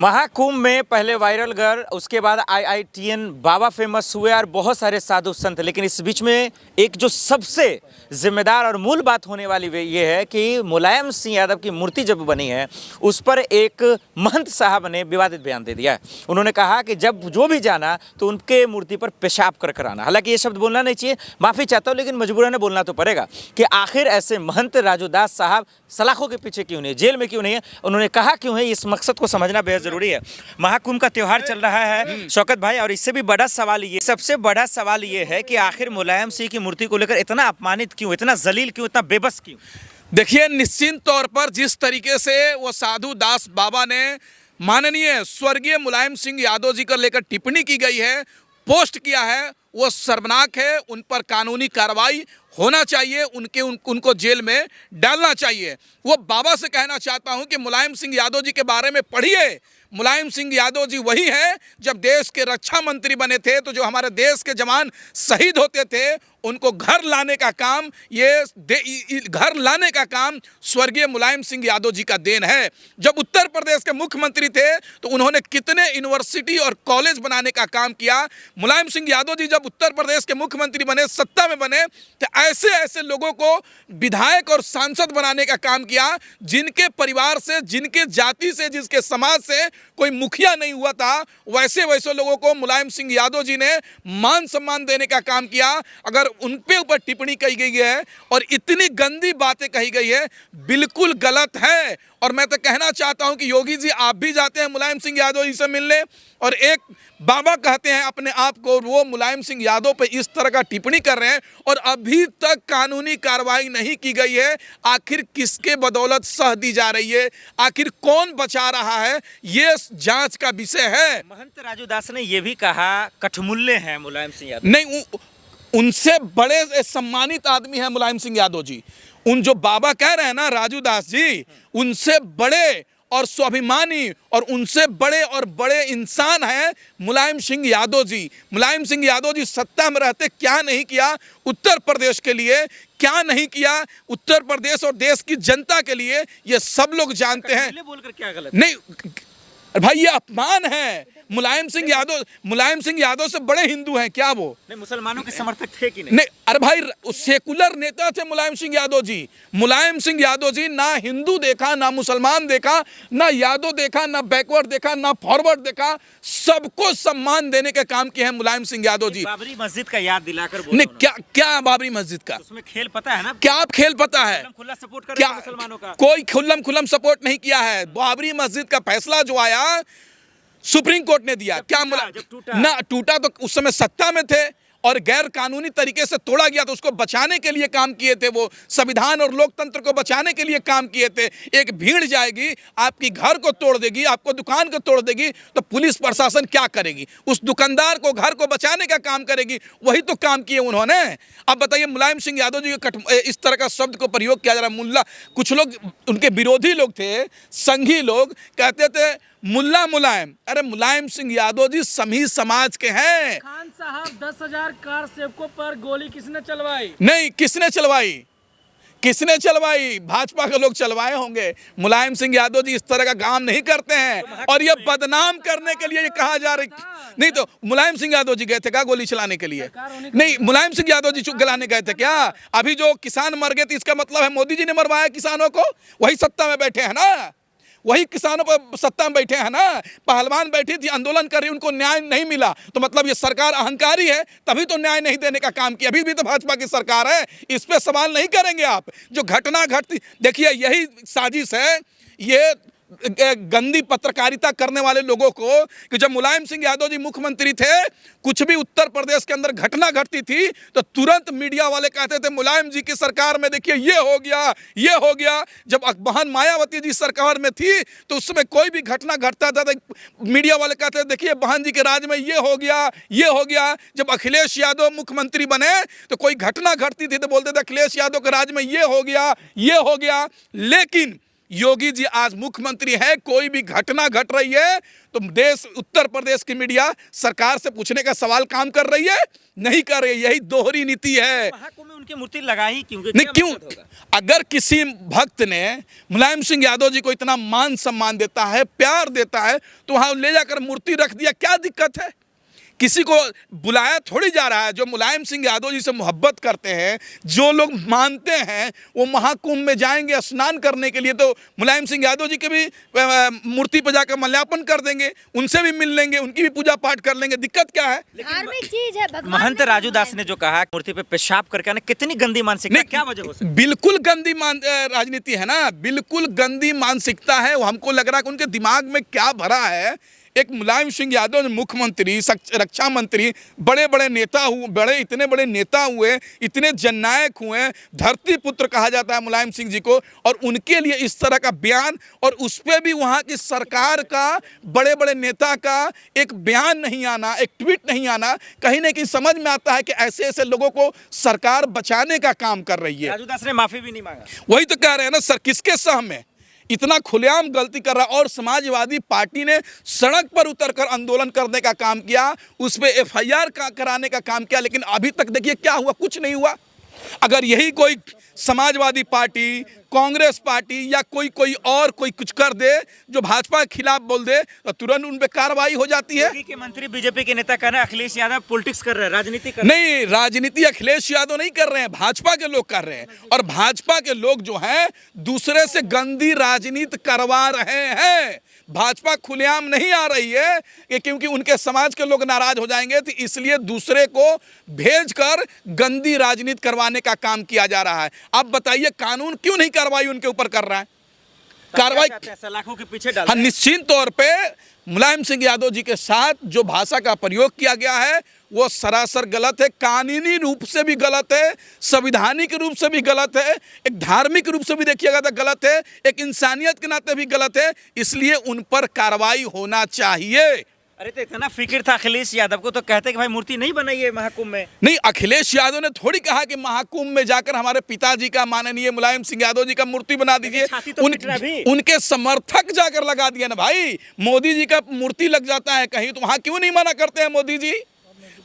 महाकुंभ में पहले viral girl, उसके बाद आईआईटीएन बाबा फेमस हुए और बहुत सारे साधु संत। लेकिन इस बीच में एक जो सबसे जिम्मेदार और मूल बात होने वाली ये है कि मुलायम सिंह यादव की मूर्ति जब बनी है उस पर एक महंत साहब ने विवादित बयान दे दिया है। उन्होंने कहा कि जब जो भी जाना तो उनके मूर्ति पर पेशाब कर आना। हालांकि ये शब्द बोलना नहीं चाहिए, माफ़ी चाहता हूँ, लेकिन मजबूरन बोलना तो पड़ेगा कि आखिर ऐसे महंत राजूदास साहब सलाखों के पीछे क्यों नहीं, जेल में क्यों नहीं है, उन्होंने कहा क्यों है, इस मकसद को समझना बेहद जरूरी है। महाकुंभ का त्योहार चल रहा है शौकत भाई, और इससे भी बड़ा सवाल ये, सबसे बड़ा सवाल ये है कि आखिर मुलायम सिंह की मूर्ति को लेकर इतना अपमानित क्यों, इतना जलील क्यों, इतना बेबस क्यों? देखिए, निश्चित तौर पर जिस तरीके से वो साधु दास बाबा ने माननीय स्वर्गीय मुलायम सिंह यादव जी को लेकर टिप्पणी की गई है, पोस्ट किया है, वो शर्मनाक है। उन पर कानूनी कार्रवाई होना चाहिए, उनको जेल में डालना चाहिए। वो बाबा से कहना चाहता हूं कि मुलायम सिंह यादव जी के बारे में पढ़िए। मुलायम सिंह यादव जी वही हैं जब देश के रक्षा मंत्री बने थे तो जो हमारे देश के जवान शहीद होते थे उनको घर लाने का काम, घर लाने का काम स्वर्गीय मुलायम सिंह यादव जी का देन है। जब उत्तर प्रदेश के मुख्यमंत्री थे तो उन्होंने कितने यूनिवर्सिटी और कॉलेज बनाने का काम किया। मुलायम सिंह यादव जी जब उत्तर प्रदेश के मुख्यमंत्री बने, सत्ता में बने, तो ऐसे ऐसे लोगों को विधायक और सांसद बनाने का काम किया जिनके परिवार से, जिनके जाति से, जिसके समाज से कोई मुखिया नहीं हुआ था। वैसे वैसे लोगों को मुलायम सिंह यादव जी ने मान सम्मान देने का काम किया। अगर उन पे ऊपर टिप्पणी कही गई है और इतनी गंदी बातें कही गई है, बिल्कुल गलत है। और मैं तो कहना चाहता हूं कि योगी जी, आप भी जाते हैं मुलायम सिंह यादव जी से मिलने और एक बाबा कहते हैं अपने आप को, वो मुलायम सिंह यादव पे इस तरह का टिप्पणी कर रहे हैं और अभी तक कानूनी कार्रवाई नहीं की गई है। आखिर किसके बदौलत सह दी जा रही है, आखिर कौन बचा रहा है, ये जांच का विषय है। महंत राजूदास ने यह भी कहा कठमुल्ले हैं मुलायम सिंह यादव। नहीं, उनसे बड़े सम्मानित आदमी है मुलायम सिंह यादव जी। उन जो बाबा कह रहे हैं ना राजूदास जी, उनसे बड़े और स्वाभिमानी और उनसे बड़े और बड़े इंसान हैं मुलायम सिंह यादव जी। मुलायम सिंह यादव जी सत्ता में रहते क्या नहीं किया उत्तर प्रदेश के लिए, क्या नहीं किया उत्तर प्रदेश और देश की जनता के लिए, ये सब लोग जानते हैं। बोलकर क्या गलत? नहीं भाई, ये अपमान है। मुलायम सिंह यादव से बड़े हिंदू हैं क्या वो? नहीं, मुसलमानों के समर्थक थे कि नहीं? नहीं, अरे भाई, सेकुलर नेता थे मुलायम सिंह यादव जी। मुलायम सिंह यादव जी ना हिंदू देखा, ना मुसलमान देखा, ना यादव देखा, ना बैकवर्ड देखा, ना फॉरवर्ड देखा, सबको सम्मान देने का काम किया है मुलायम सिंह यादव जी। बाबरी मस्जिद का याद दिलाकर बोलो। नहीं, क्या बाबरी मस्जिद का उसमें खेल पता है ना? क्या आप खेल पता है? खुला सपोर्ट कर क्या मुसलमानों का? कोई खुल्लम सपोर्ट नहीं किया है। बाबरी मस्जिद का फैसला जो आया सुप्रीम कोर्ट ने दिया, क्या ना टूटा तो उस समय सत्ता में थे और गैर कानूनी तरीके से तोड़ा गया तो उसको बचाने के लिए काम किए थे। वो संविधान और लोकतंत्र को बचाने के लिए काम किए थे। एक भीड़ जाएगी, आपकी घर को तोड़ देगी, आपको दुकान को तोड़ देगी, तो पुलिस प्रशासन क्या करेगी? उस दुकानदार को, घर को बचाने का काम करेगी। वही तो काम किए उन्होंने। अब बताइए, मुलायम सिंह यादव जी इस तरह का शब्द को प्रयोग किया जा रहा है। मुल्ला, कुछ लोग उनके विरोधी लोग थे, संघी लोग, कहते थे मुल्ला मुलायम। अरे मुलायम सिंह यादव जी समी समाज के हैं। खान साहब, 10,000 कार सेवकों पर गोली किसने चलवाई? नहीं, किसने चलवाई? भाजपा के लोग चलवाए होंगे। मुलायम सिंह यादव जी इस तरह का काम नहीं करते हैं और ये बदनाम करने के लिए ये कहा जा रही। नहीं तो मुलायम सिंह यादव जी गए थे क्या गोली चलाने के लिए? नहीं, मुलायम सिंह यादव जी चुप गलाने गए थे क्या? अभी जो किसान मर गए थे इसका मतलब है मोदी जी ने मरवाया किसानों को? वही सत्ता में बैठे हैं ना, वही किसानों पर सत्ता में बैठे हैं ना। पहलवान बैठी थी, आंदोलन कर रही, उनको न्याय नहीं मिला, तो मतलब ये सरकार अहंकारी है, तभी तो न्याय नहीं देने का काम किया। अभी भी तो भाजपा की सरकार है, इस पे सवाल नहीं करेंगे आप? जो घटना घटती, देखिए यही साजिश है, ये गंदी पत्रकारिता करने वाले लोगों को, कि जब मुलायम सिंह यादव जी मुख्यमंत्री थे, कुछ भी उत्तर प्रदेश के अंदर घटना घटती थी तो तुरंत मीडिया वाले कहते थे मुलायम जी की सरकार में देखिए ये हो गया। जब बहन मायावती जी सरकार में थी तो उस समय कोई भी घटना घटता था तो मीडिया वाले कहते थे देखिए बहन जी के राज में ये हो गया। जब अखिलेश यादव मुख्यमंत्री बने तो कोई घटना घटती थी तो बोलते थे अखिलेश यादव के राज में ये हो गया। लेकिन योगी जी आज मुख्यमंत्री है, कोई भी घटना घट रही है तो देश उत्तर प्रदेश की मीडिया सरकार से पूछने का सवाल काम कर रही है, नहीं कर रही है। यही दोहरी नीति है। महाकुंभ में उनकी मूर्ति लगा ही क्यों? नहीं क्यों? अगर किसी भक्त ने मुलायम सिंह यादव जी को इतना मान सम्मान देता है, प्यार देता है, तो वहां ले जाकर मूर्ति रख दिया, क्या दिक्कत है? किसी को बुलाया थोड़ी जा रहा है। जो मुलायम सिंह यादव जी से मोहब्बत करते हैं, जो लोग मानते हैं, वो महाकुंभ में जाएंगे स्नान करने के लिए, तो मुलायम सिंह यादव जी के भी मूर्ति पर जाकर माल्यार्पण कर देंगे, उनसे भी मिल लेंगे, उनकी भी पूजा पाठ कर लेंगे। दिक्कत क्या है? धार्मिक चीज है। भगवान महंत राजू दास ने जो कहा मूर्ति पे पेशाब करके आना, कितनी गंदी मानसिकता, क्या वजह हो सकती है? बिल्कुल गंदी राजनीति है ना, बिल्कुल गंदी मानसिकता है। वो हमको लग रहा है कि उनके दिमाग में क्या भरा है। एक मुलायम सिंह यादव मुख्यमंत्री, रक्षा मंत्री, बड़े बड़े नेता हुए, इतने बड़े नेता हुए, इतने जननायक हुए, धरती पुत्र कहा जाता है मुलायम सिंह जी को, और उनके लिए इस तरह का बयान, और उस पर भी वहाँ की सरकार का, बड़े बड़े नेता का एक बयान नहीं आना, एक ट्वीट नहीं आना, कहीं ना कहीं समझ में आता है कि ऐसे ऐसे लोगों को सरकार बचाने का काम कर रही है। राजू दास ने माफी भी नहीं मांगा। वही तो कह रहे हैं ना सर, किसके सह में इतना खुलेआम गलती कर रहा है। और समाजवादी पार्टी ने सड़क पर उतरकर आंदोलन करने का काम किया, उस पर एफआईआर कराने का काम किया, लेकिन अभी तक देखिए क्या हुआ, कुछ नहीं हुआ। अगर यही कोई समाजवादी पार्टी, कांग्रेस पार्टी या कोई और कुछ कर दे, जो भाजपा के खिलाफ बोल दे, तो तुरंत उन पे कार्रवाई हो जाती है। योगी के मंत्री बीजेपी के नेता कह रहे हैं अखिलेश यादव पॉलिटिक्स कर रहे हैं, राजनीति कर रहे हैं। नहीं, राजनीति अखिलेश यादव नहीं कर रहे हैं, भाजपा के लोग कर रहे हैं। और भाजपा के लोग जो हैं दूसरे से गंदी राजनीति करवा रहे हैं। भाजपा खुलेआम नहीं आ रही है कि क्योंकि उनके समाज के लोग नाराज हो जाएंगे, तो इसलिए दूसरे को भेजकर गंदी राजनीति करवाने का काम किया जा रहा है। आप बताइए कानून क्यों नहीं कार्रवाई उनके ऊपर कर रहा है? कार्रवाई लाखों के पीछे डाल। हाँ, निश्चित तौर पे मुलायम सिंह यादव जी के साथ जो भाषा का प्रयोग किया गया है वो सरासर गलत है, कानूनी रूप से भी गलत है, संवैधानिक रूप से भी गलत है, एक धार्मिक रूप से भी देखिएगा तो गलत है, एक इंसानियत के नाते भी गलत है। इसलिए उन पर कार्रवाई होना चाहिए। अरे तो इतना फिक्र था अखिलेश यादव को, तो कहते कि भाई मूर्ति नहीं बनाइए महाकुंभ में। नहीं, अखिलेश यादव ने थोड़ी कहा कि महाकुंभ में जाकर हमारे पिताजी का, माननीय मुलायम सिंह यादव जी का मूर्ति बना दीजिए। उनके समर्थक जाकर लगा दिया ना भाई। मोदी जी का मूर्ति लग जाता है कहीं, तो वहां क्यों नहीं मना करते हैं मोदी जी?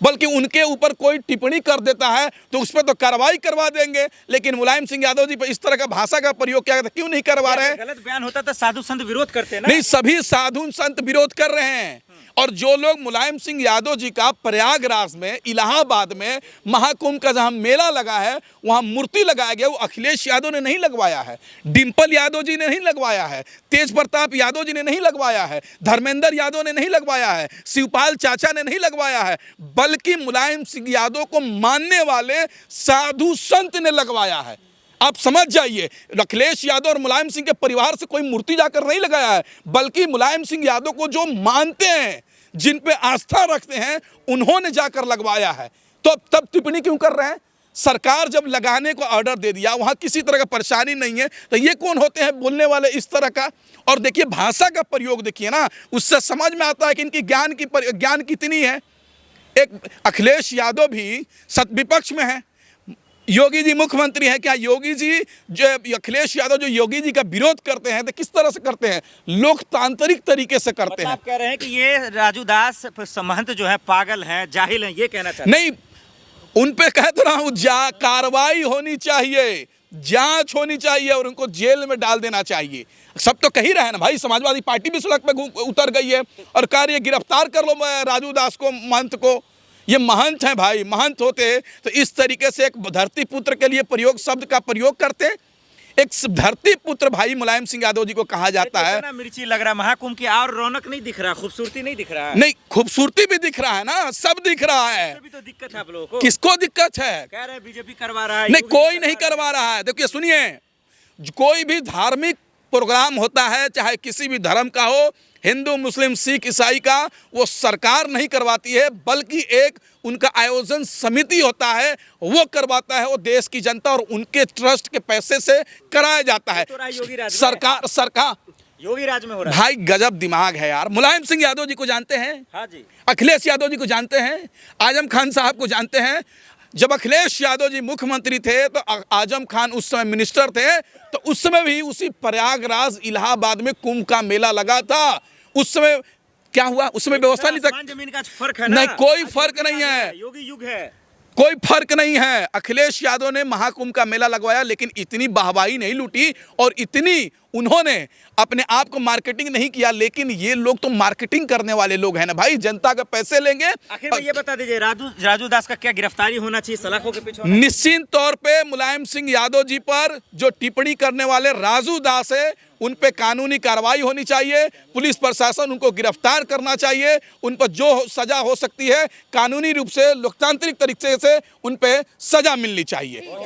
बल्कि उनके ऊपर कोई टिप्पणी कर देता है तो उस पर तो कार्रवाई करवा देंगे, लेकिन मुलायम सिंह यादव जी पर इस तरह का भाषा का प्रयोग किया, क्यों नहीं करवा रहे हैं? गलत बयान होता तो साधु संत विरोध करते हैं ना। नहीं, सभी साधु संत विरोध कर रहे हैं। और जो लोग मुलायम सिंह यादव जी का प्रयागराज में, इलाहाबाद में महाकुंभ का जहां मेला लगा है, वहां मूर्ति लगाया गया, वो अखिलेश यादव ने नहीं लगवाया है, डिंपल यादव जी ने नहीं लगवाया है, तेज प्रताप यादव जी ने नहीं लगवाया है, धर्मेंद्र यादव ने नहीं लगवाया है, शिवपाल चाचा ने नहीं लगवाया है, बल्कि मुलायम सिंह यादव को मानने वाले साधु संत ने लगवाया है। आप समझ जाइए, अखिलेश यादव और मुलायम सिंह के परिवार से कोई मूर्ति जाकर नहीं लगाया है, बल्कि मुलायम सिंह यादव को जो मानते हैं, जिन पे आस्था रखते हैं, उन्होंने जाकर लगवाया है। तो तब टिप्पणी क्यों कर रहे हैं? सरकार जब लगाने को ऑर्डर दे दिया, वहां किसी तरह का परेशानी नहीं है, तो ये कौन होते हैं बोलने वाले इस तरह का? और देखिए भाषा का प्रयोग देखिए ना, उससे समझ में आता है कि इनकी ज्ञान कितनी है। एक अखिलेश यादव भी विपक्ष में है, योगी जी मुख्यमंत्री है। क्या योगी जी, जो अखिलेश यादव जो योगी जी का विरोध करते हैं, तो किस तरह से करते हैं? लोकतांत्रिक तरीके से करते हैं। आप कह रहे हैं कि ये राजू दास महंत जो है पागल हैं, जाहिल हैं, ये कहना चाहते हैं? नहीं, उन पे कह तो रहा हूं, कार्रवाई होनी चाहिए, जांच होनी चाहिए और उनको जेल में डाल देना चाहिए। सब तो कह ही रहे हैं ना भाई, समाजवादी पार्टी भी सड़क पे उतर गई है और कह रही है गिरफ्तार कर लो राजू दास को, महंत को। ये महंत हैं भाई, महंत होते तो इस तरीके से एक धरती पुत्र के लिए शब्द का प्रयोग करते। एक धरती पुत्र भाई मुलायम सिंह यादव जी को कहा जाता है। मिर्ची लग रहा है महाकुंभ की, और रौनक नहीं दिख रहा, खूबसूरती नहीं दिख रहा है। नहीं, खूबसूरती भी दिख रहा है ना, सब दिख रहा है। भी तो दिक्कत है आप लोगों को। किसको दिक्कत है? कह रहे हैं बीजेपी करवा रहा है। नहीं, कोई नहीं करवा रहा है। देखिए सुनिए, कोई भी धार्मिक प्रोग्राम होता है, चाहे किसी भी धर्म का हो, हिंदू, मुस्लिम, सिख, ईसाई का, वो सरकार नहीं करवाती है, बल्कि एक उनका आयोजन समिति होता है, वो करवाता है। वो देश की जनता और उनके ट्रस्ट के पैसे से कराया जाता है। सरकार योगी राज में हो रहा है। भाई गजब दिमाग है यार। मुलायम सिंह यादव जी को जानते हैं? हाँ जी। अखिलेश यादव जी को जानते हैं? आजम खान साहब को जानते हैं? जब अखिलेश यादव जी मुख्यमंत्री थे तो आजम खान उस समय मिनिस्टर थे, तो उस समय भी उसी प्रयागराज इलाहाबाद में कुंभ का मेला लगा था। उस समय क्या हुआ? उस समय व्यवस्था नहीं था। जमीन का फर्क है ना? नहीं, कोई फर्क नहीं है, योगी युग है। कोई फर्क नहीं है। अखिलेश यादव ने महाकुंभ का मेला लगवाया, लेकिन इतनी वाहवाही नहीं लूटी और इतनी उन्होंने अपने आप को मार्केटिंग नहीं किया। लेकिन ये लोग तो मार्केटिंग करने वाले लोग हैं ना भाई, जनता के पैसे लेंगे। आखिर में ये बता दीजिए, राजू दास का क्या गिरफ्तारी होना चाहिए सलाखों के पीछे? निश्चित तौर पे मुलायम सिंह यादव जी पर जो टिप्पणी करने वाले राजू दास है, उन पे कानूनी कार्रवाई होनी चाहिए। पुलिस प्रशासन उनको गिरफ्तार करना चाहिए। उन पर जो सजा हो सकती है कानूनी रूप से, लोकतांत्रिक तरीके से उन पे सजा मिलनी चाहिए।